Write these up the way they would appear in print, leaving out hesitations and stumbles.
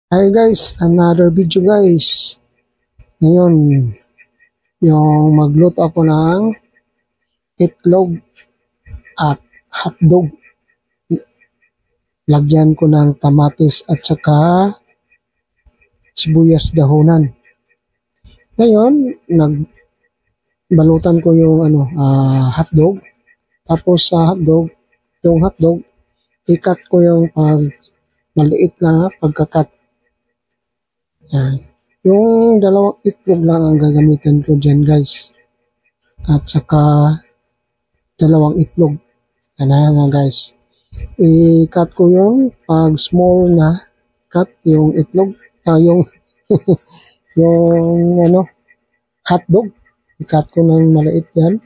Hi guys, another video guys. Ngayon, yung magluto ako ng itlog at hotdog. Lagyan ko ng kamatis at saka sibuyas dahonan. Ngayon, nagbalutan ko yung hotdog. Tapos sa yung hotdog, i-cut ko yung maliit na pagkakat. Yan. Yung dalawang itlog lang ang gagamitin ko dyan guys. At saka dalawang itlog. Yan na guys. I-cut ko yung pag small na cut yung itlog. Yung hotdog. I-cut ko ng maliit yan.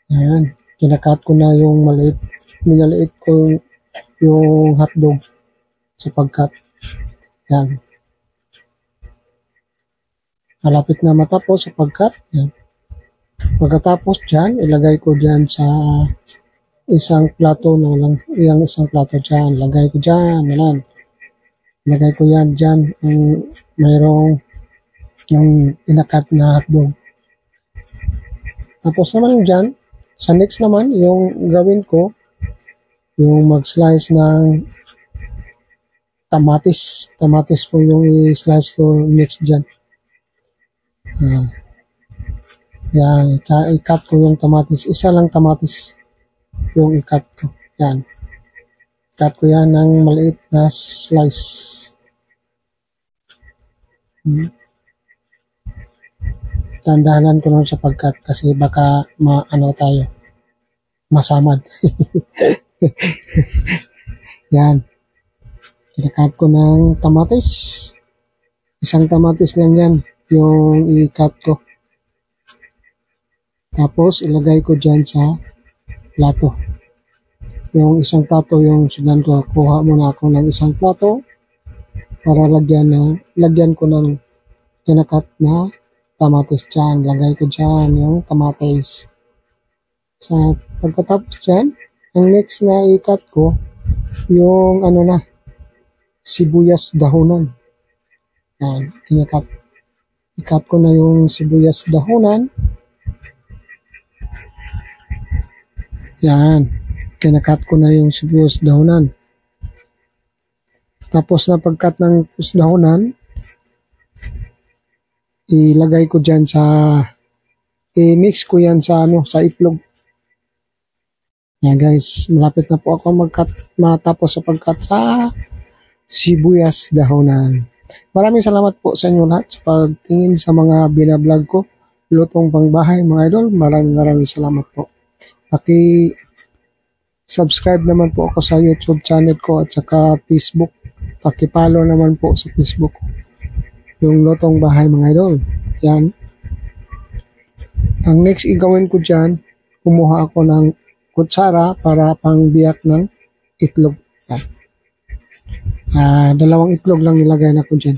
Yan. Kinakat ko na yung maliit. Minaliit ko yung hotdog sa pagkat. Yan. Malapit na matapos sa pagkat. Yan. Pagkatapos dyan, ilagay ko dyan sa isang plato na lang. Yung isang plato dyan. Lagay ko dyan. Yan. Lagay ko yan dyan. Mayroong yung inakat na hotdog. Tapos naman dyan, sa next naman, yung gawin ko, yung mag-slice ng kamatis. Kamatis po yung i-slice ko next dyan. Yan, i-cut ko yung kamatis. Isa lang kamatis yung i-cut ko. Yan. Cut ko yan ng maliit na slice. Tandahanan ko lang sa pagkat kasi baka tayo. Masamad. Yan. I-cut ko ng kamatis. Isang kamatis lang yan yung i-cut ko. Tapos ilagay ko dyan sa plato. Yung isang plato yung sudan ko. Kuha muna ako ng isang plato para lagyan ko ng kinakat na kamatis dyan. Lagay ko dyan yung kamatis. Sa pagkatapos dyan, ang next na i-cut ko yung sibuyas dahonan. Yan, kinakat. I-cut ko na yung sibuyas dahonan. Yan. Kinakat ko na yung sibuyas dahonan. Tapos na pag-cut ng sibuyas dahonan, ilagay ko dyan i-mix ko yan sa itlog. Yan guys, malapit na po ako matapos sa pag-cut sa sibuyas dahonan. Maraming salamat po sa inyo lahat sa pagtingin sa mga binablog ko. Lutong pangbahay mga idol. Maraming salamat po. Paki-subscribe naman po ako sa YouTube channel ko at saka Facebook. Paki-follow naman po sa Facebook ko. Yung lutong bahay mga idol. Yan. Ang next igawin ko dyan, kumuha ako ng kutsara para pangbiyak ng itlog. Yan. Dalawang itlog lang nilagay na ko dyan.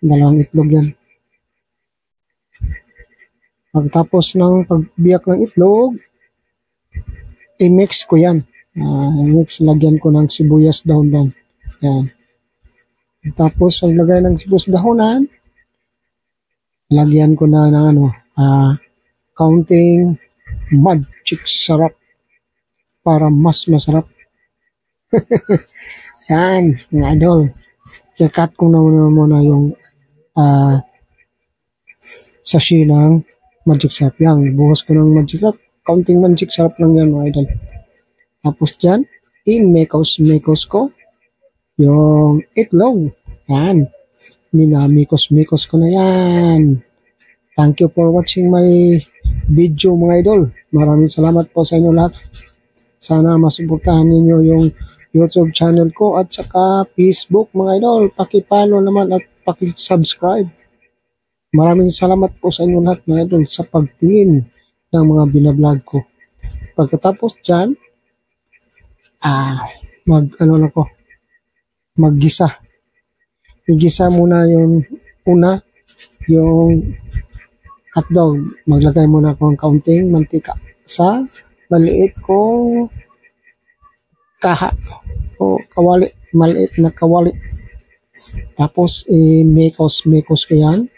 Dalawang itlog yan. Pagtapos ng pagbiyak ng itlog, i-mix ko yan. I-mix, lagyan ko ng sibuyas dahonan. Yan. Tapos, paglagay ng sibuyas dahonan, lagyan ko na ng counting magic sarap para mas masarap. Yan, mga idol. I-cut ko na muna yung sachet ng magic sarap. Yan, buhos ko ng magic sarap. Counting magic sarap lang yan, mga idol. Tapos dyan, i-mekos ko yung itlog. Yan. Minamikos ko na yan. Thank you for watching my video, mga idol. Maraming salamat po sa inyo lahat. Sana masuportahan ninyo yung YouTube channel ko at saka Facebook, mga idol. Paki-follow naman at paki-subscribe. Maraming salamat po sa inyo lahat, mga idol, sa pagtingin ng mga binablog ko. Pagkatapos dyan, maggisa. Igisa muna yung yung hotdog. Maglagay muna ako ng kaunting mantika sa maliit kong kaha. o kawali, maliit na kawali. Tapos, mekos ko yan.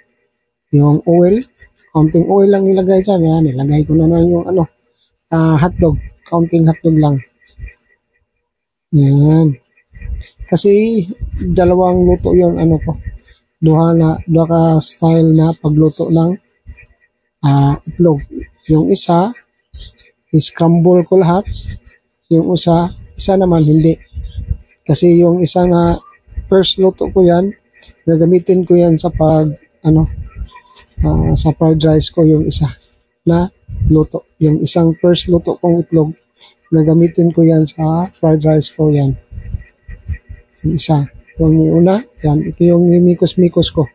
Yung oil, kaunting oil lang ilagay dyan. Yan, ilagay ko na yung hotdog. Kaunting hotdog lang. Yan. Kasi, dalawang luto yung ko. Duha ka style na pagluto ng itlog. Yung isa, scramble ko lahat. Yung isa naman hindi. Kasi yung isa na first luto ko yan, gagamitin ko yan sa sa fried rice ko yung isa na luto. Yung isang first luto kong itlog, gagamitin ko yan sa fried rice ko yan. Yung isa. Yung una, yan. Ito yung imikos-mikos ko.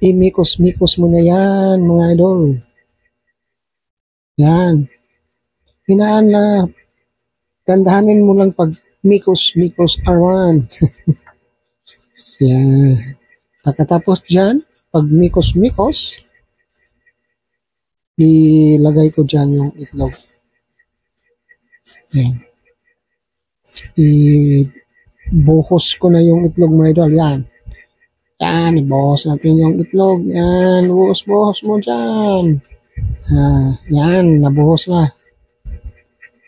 Imikos-mikos mo na yan, mga idol. Yan. Hinaan na. Tandahanin mo lang pag mikos-mikos arwan. Yan. Pagkatapos dyan, pag mikos-mikos, ilagay ko dyan yung itlog. Yan. Buhos ko na yung itlog, mga idol. Yan. Yan, ibuhos natin yung itlog. Yan, buhos mo dyan. Yan, nabuhos na.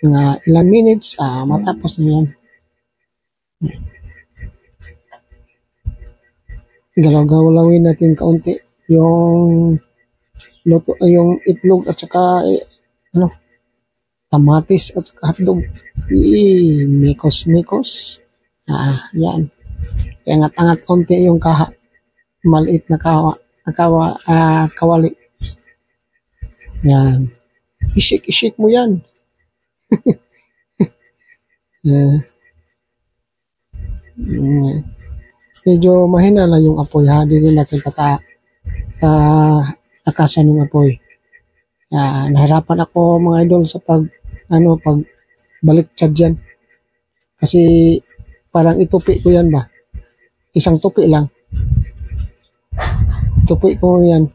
Mga ilang minutes, matapos na yan. Galaw-galawin natin kaunti yung luto, yung itlog at saka kamatis at saka hotdog. Mikos-mikos. Yan. Angat-angat konti yung maliit na kawali. Yan. Ishik mo yan. Medyo mahina lang yung apoy, ha? Hindi natin takasan yung apoy. Nahirapan ako, mga idol, sa pag baliktad yan. Kasi parang itupi ko yan ba? Isang tupi lang. Tupi ko yan.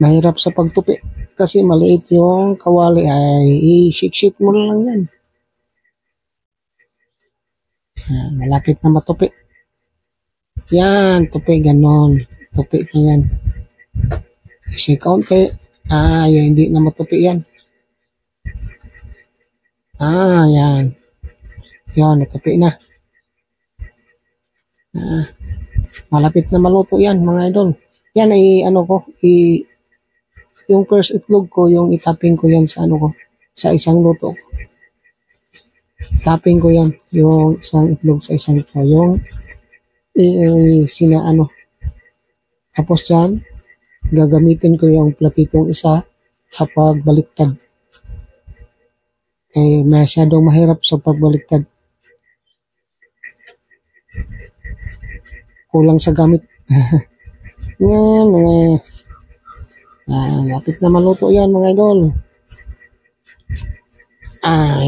Mahirap sa pagtupi. Kasi maliit yung kawali ay i-shake mo lang yan. Malapit na matupi. Yan, tupi ganon. Tupi na yan. Shake kaunti. Yung hindi na matupi yan. Yan. Yan, natupi na. Malapit na maluto yan, mga idol. Yan ay yung first itlog ko, yung itapping ko yan sa sa isang luto. Tapping ko yan, yung isang itlog sa isang ito. Yung tapos dyan, gagamitin ko yung platitong isa sa pagbaliktad. Masyadong mahirap sa pagbaliktad. Kulang sa gamit. Yan, lapit na maluto yan, mga idol.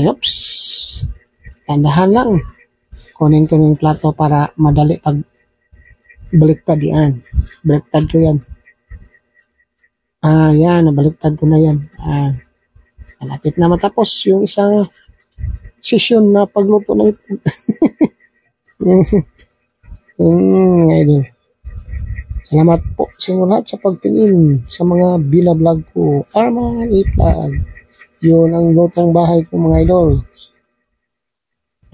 Oops. Tandahan lang. Kunin ko yung plato para madali pag baliktad yan. Baliktad ko yan. Yan, nabaliktad ko na yan. Malapit na matapos yung isang session na pagluto ng ito. Idol. Salamat po sa inyo lahat sa pagtingin sa mga binablog ko. Arman i-vlog. Yun ang lutong bahay ko, mga idol.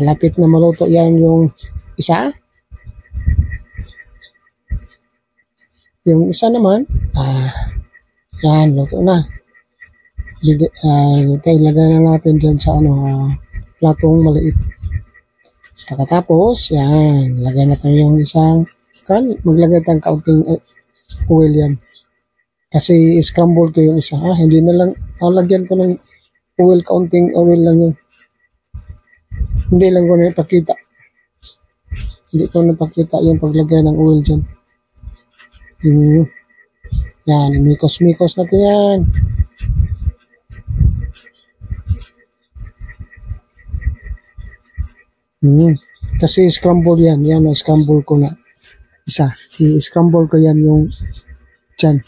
Malapit na maluto yan yung isa. Yung isa naman, yan, luto na. Ilagay na natin dyan sa platong maliit. Pagkatapos, yan, lagay natin yung isang maglagay tayong kaunting oil yan. Kasi scramble ko yung isa. Hindi na lang, lagyan ko ng oil, kaunting oil lang yun. Hindi lang ko na ipakita. Hindi ko napakita yung paglagay ng oil dyan. Yan, mikos-mikos natin yan. Kasi scramble yan. Yan, scramble ko na. Isa. I-scramble ko yan yung dyan.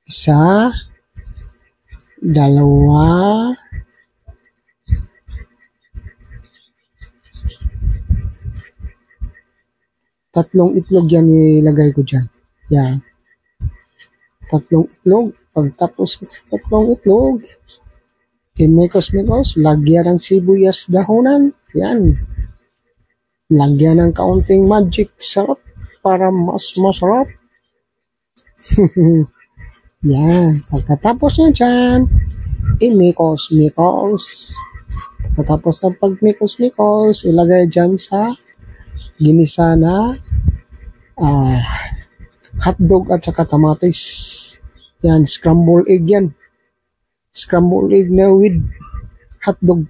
Isa. Dalawa. Tatlong itlog yan ilagay ko dyan. Yan. Tatlong itlog. Pagtapos sa tatlong itlog, imekos-mekos, lagyan ng sibuyas dahonan. Yan. Lagyan ng kaunting magic sarap para mas masarap. Yan. Pagkatapos nyo dyan, imekos-mekos. Pagkatapos ng pagmekos-mekos, ilagay dyan sa ginisa na hotdog at saka kamatis. Yan, scrambled egg yan. Scrambled egg na with hotdog.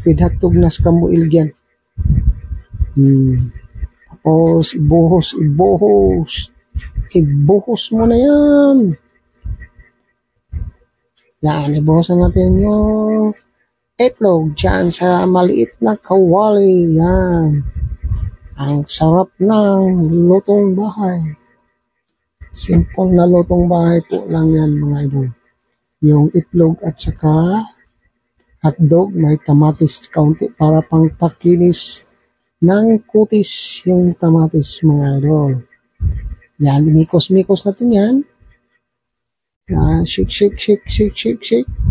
With hotdog na scrambled egg yan. Tapos, ibuhos mo na yan. Yan, ibuhosan natin yung itlog dyan sa maliit na kawali. Yan. Ang sarap ng lutong bahay. Simple na lutong bahay po lang yan mga idol. Yung itlog at saka hotdog, may tamatis kaunti para pang pakinis ng kutis yung tamatis mga idol. Yan, imikos-mikos natin yan. Yan, shake.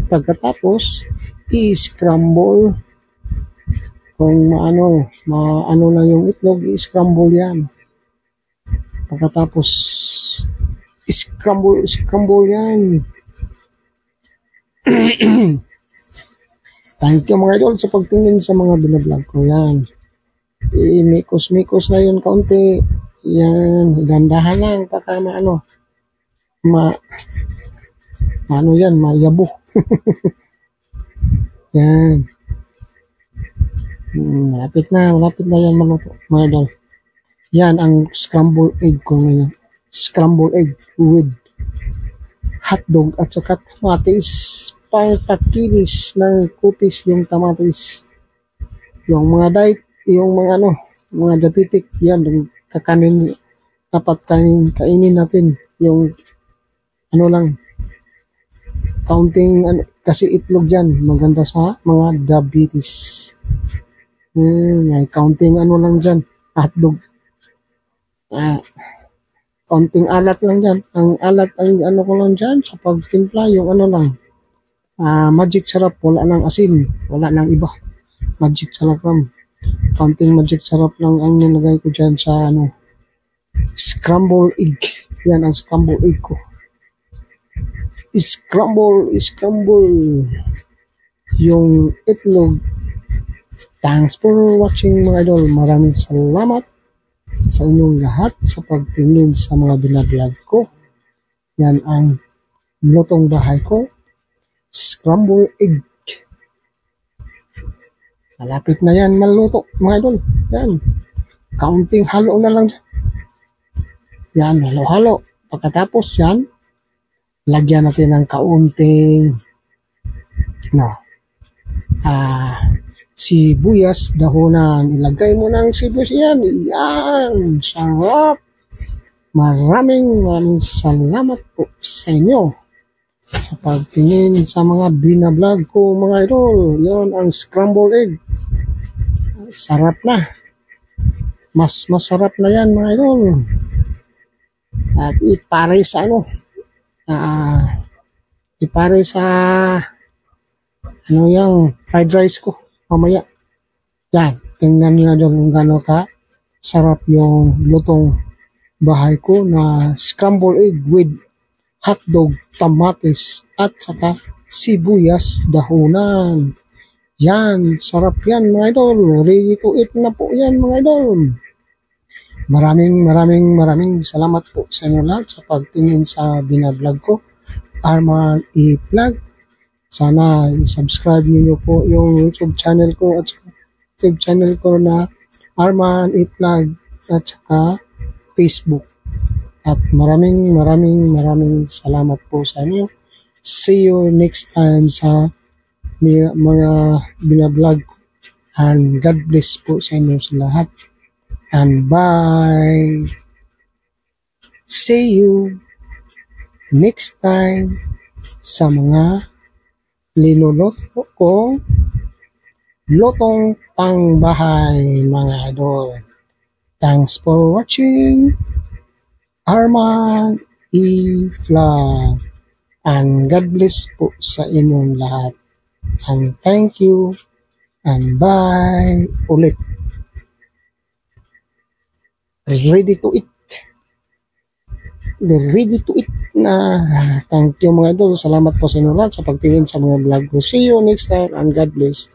Pagkatapos, i-scramble. Kung maano na yung itlog, i-scramble yan. Pagkatapos, scramble yan. Thank you mga idol sa pagtingin sa mga binablog ko. Yan. I-mikos-mikos na yun kaunti. Yan. Gandahan lang. Baka mayabo. Yan. Malapit na yan maluto mga idol. Yan ang scrambled egg ko ngayon. Scrambled egg with hotdog at saka kamatis. Pangpakinis ng kutis yung kamatis. Yung mga diet, yung mga diabetic, yan, dapat kainin natin yung counting, kasi itlog yan, maganda sa mga diabetes. May counting lang dyan, hotdog. Counting alat lang dyan. Ang alat, ko lang dyan, sa pagtimpla, yung magic sarap, wala nang asin, wala nang iba. Magic sarap lang. Counting magic sarap lang ang nilagay ko dyan sa scrambled egg. Yan ang scrambled egg ko. Scramble yung itlog. Thanks for watching mga idol. Maraming salamat sa inyong lahat sa pagtingin sa mga binablog ko. Yan ang lutong bahay ko. Scrambled egg. Malapit na yan maluto mga idol. Yan. Counting halo na lang dyan. Yan, halo-halo. Pagkatapos yan, lagyan natin ng kaunting sibuyas dahonan. Ilagay mo ng sibuyas yan. Yan. Sarap. Maraming salamat po sa inyo sa pagtingin sa mga binablog ko mga idol. Yon ang scrambled egg. Sarap na. Mas masarap na yan mga idol. At ipare sa yung fried rice ko mamaya. Yan, tingnan nyo na kung gano'n ka sarap yung lutong bahay ko na scrambled egg with hotdog, tamatis at saka sibuyas dahonan. Yan, sarap yan mga idol. Ready to eat na po yan mga idol. Maraming salamat po sa inyo lahat sa pagtingin sa binablog ko, Arman E. Vlog. Sana i-subscribe niyo po yung YouTube channel ko at saka YouTube channel ko na Arman E. Vlog at saka Facebook. At maraming salamat po sa inyo. See you next time sa mga binablog ko. And God bless po sa inyo sa lahat. And bye. See you next time sa mga linuluto ko lutong pangbahay mga idol. Thanks for watching Arman E. Vlog. And God bless po sa inyong lahat. And thank you. And bye ulit. Ready to eat. Ready to eat na. Thank you mga idol. Salamat po sa inyo lahat sa pagtingin sa mga vlog ko. See you next time and God bless.